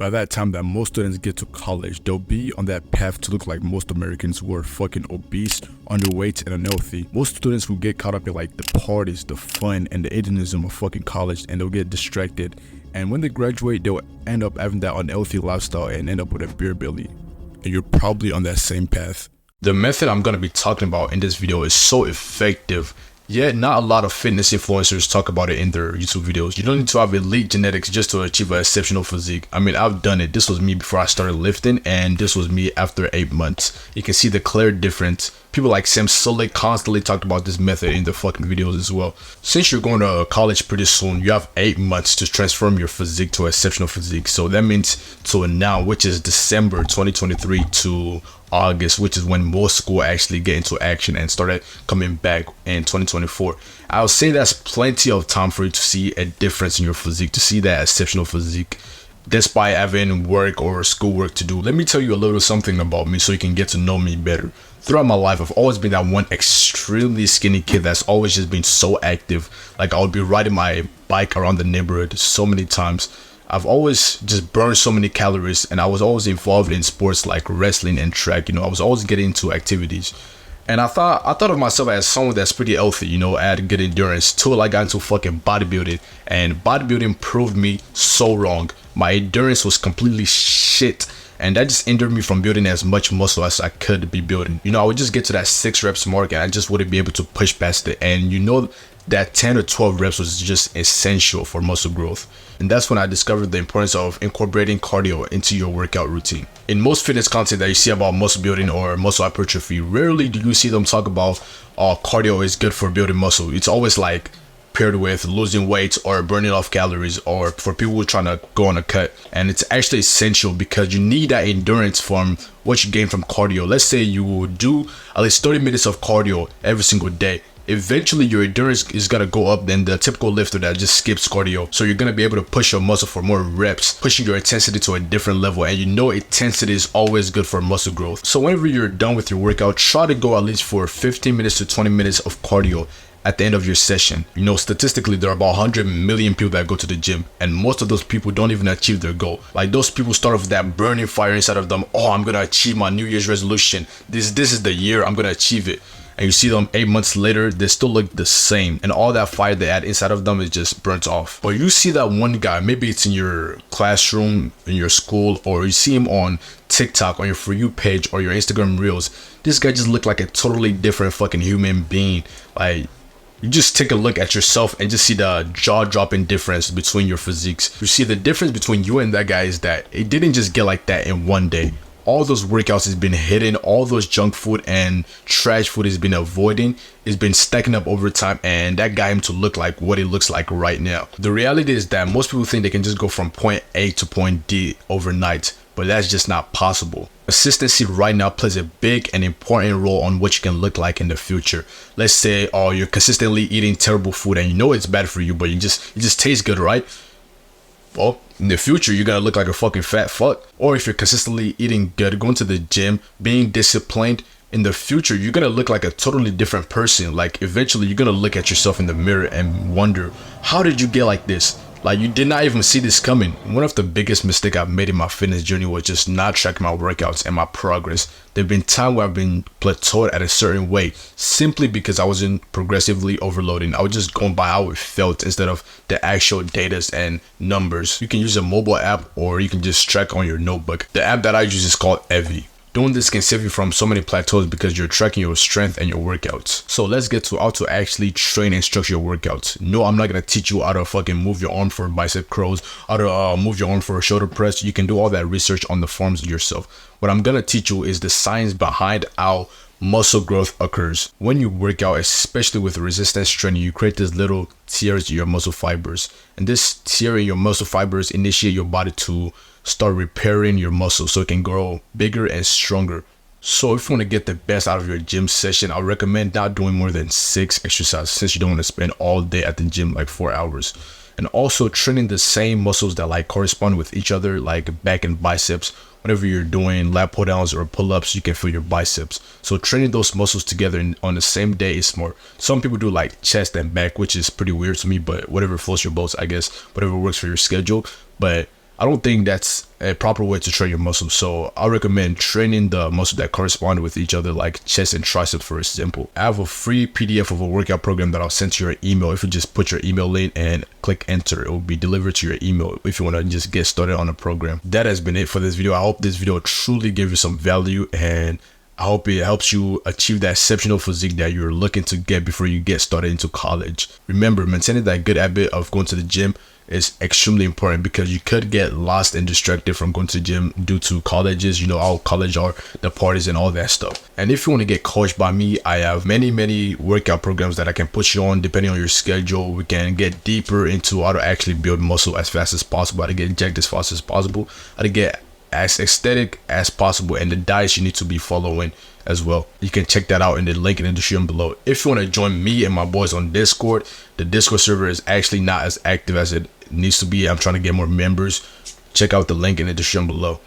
By that time that most students get to college, they'll be on that path to look like most Americans who are fucking obese, underweight, and unhealthy. Most students will get caught up in like the parties, the fun, and the hedonism of fucking college, and they'll get distracted. And when they graduate, they'll end up having that unhealthy lifestyle and end up with a beer belly. And you're probably on that same path. The method I'm going to be talking about in this video is so effective, yet not a lot of fitness influencers talk about it in their YouTube videos. You don't need to have elite genetics just to achieve an exceptional physique. I mean, I've done it. This was me before I started lifting, and this was me after 8 months. You can see the clear difference. People like Sam Sulek constantly talked about this method in their fucking videos as well. Since you're going to college pretty soon, you have 8 months to transform your physique to an exceptional physique. So that means to now, which is December 2023 to August, which is when most school actually get into action and started coming back in 2024. I'll say that's plenty of time for you to see a difference in your physique, to see that exceptional physique despite having work or schoolwork to do. Let me tell you a little something about me so you can get to know me better. Throughout my life, I've always been that one extremely skinny kid that's always just been so active. Like, I would be riding my bike around the neighborhood so many times. I've always just burned so many calories, and I was always involved in sports like wrestling and track. I was always getting into activities. And I thought of myself as someone that's pretty healthy, I had good endurance till I got into fucking bodybuilding, and bodybuilding proved me so wrong. My endurance was completely shit, and that just hindered me from building as much muscle as I could be building. I would just get to that 6 reps mark and I just wouldn't be able to push past it. And that 10 or 12 reps was just essential for muscle growth. And that's when I discovered the importance of incorporating cardio into your workout routine. In most fitness content that you see about muscle building or muscle hypertrophy, rarely do you see them talk about cardio is good for building muscle. It's always like paired with losing weight or burning off calories, or for people who are trying to go on a cut. And it's actually essential because you need that endurance from what you gain from cardio. Let's say you will do at least 30 minutes of cardio every single day. Eventually your endurance is gonna go up than the typical lifter that just skips cardio. So you're gonna be able to push your muscle for more reps, pushing your intensity to a different level. And intensity is always good for muscle growth. So whenever you're done with your workout, try to go at least for 15 minutes to 20 minutes of cardio at the end of your session. Statistically, there are about 100 million people that go to the gym, and most of those people don't even achieve their goal. Like, those people start off with that burning fire inside of them. Oh, I'm gonna achieve my New Year's resolution. This is the year I'm gonna achieve it. And you see them 8 months later, they still look the same, and all that fire they had inside of them is just burnt off. Or you see that one guy, maybe it's in your classroom, in your school, or you see him on TikTok, on your For You page, or your Instagram Reels. This guy just looked like a totally different fucking human being. Like, you just take a look at yourself and just see the jaw-dropping difference between your physiques. You see the difference between you and that guy is that it didn't just get like that in one day. All those workouts has been hidden, all those junk food and trash food has been avoiding, it's been stacking up over time, and that got him to look like what he looks like right now. The reality is that most people think they can just go from point A to point D overnight, but that's just not possible. Consistency right now plays a big and important role on what you can look like in the future. Let's say, you're consistently eating terrible food and it's bad for you, but it just tastes good, right? Well, in the future, you're gonna look like a fucking fat fuck. Or if you're consistently eating good, going to the gym, being disciplined, in the future, you're gonna look like a totally different person. Like, eventually, you're gonna look at yourself in the mirror and wonder, how did you get like this? Like, you did not even see this coming. One of the biggest mistakes I've made in my fitness journey was just not tracking my workouts and my progress. There have been times where I've been plateaued at a certain weight simply because I wasn't progressively overloading. I was just going by how it felt instead of the actual data and numbers. You can use a mobile app or you can just track on your notebook. The app that I use is called Evie. Doing this can save you from so many plateaus because you're tracking your strength and your workouts. So let's get to how to actually train and structure your workouts. No, I'm not going to teach you how to fucking move your arm for bicep curls, how to move your arm for a shoulder press. You can do all that research on the forums yourself. What I'm going to teach you is the science behind how muscle growth occurs. When you work out, especially with resistance training, you create these little tears in your muscle fibers. And this tear in your muscle fibers initiate your body to start repairing your muscles so it can grow bigger and stronger. So if you want to get the best out of your gym session, I recommend not doing more than 6 exercises since you don't want to spend all day at the gym, like 4 hours. And also training the same muscles that like correspond with each other, like back and biceps. Whenever you're doing lat pull downs or pull-ups, you can feel your biceps. So training those muscles together on the same day is smart. Some people do like chest and back, which is pretty weird to me, but whatever floats your boats, I guess, whatever works for your schedule. But I don't think that's a proper way to train your muscles. So I recommend training the muscles that correspond with each other, like chest and tricep, for example. I have a free PDF of a workout program that I'll send to your email. If you just put your email in and click enter, it will be delivered to your email if you want to just get started on the program. That has been it for this video. I hope this video truly gave you some value, and I hope it helps you achieve that exceptional physique that you're looking to get before you get started into college. Remember, maintaining that good habit of going to the gym is extremely important, because you could get lost and distracted from going to the gym due to colleges. You know how college are, the parties and all that stuff. And if you want to get coached by me, I have many workout programs that I can put you on depending on your schedule. We can get deeper into how to actually build muscle as fast as possible, how to get jacked as fast as possible, how to get as aesthetic as possible, and the diets you need to be following as well. You can check that out in the link in the description below. If you want to join me and my boys on Discord, the Discord server is actually not as active as it needs to be. I'm trying to get more members. Check out the link in the description below.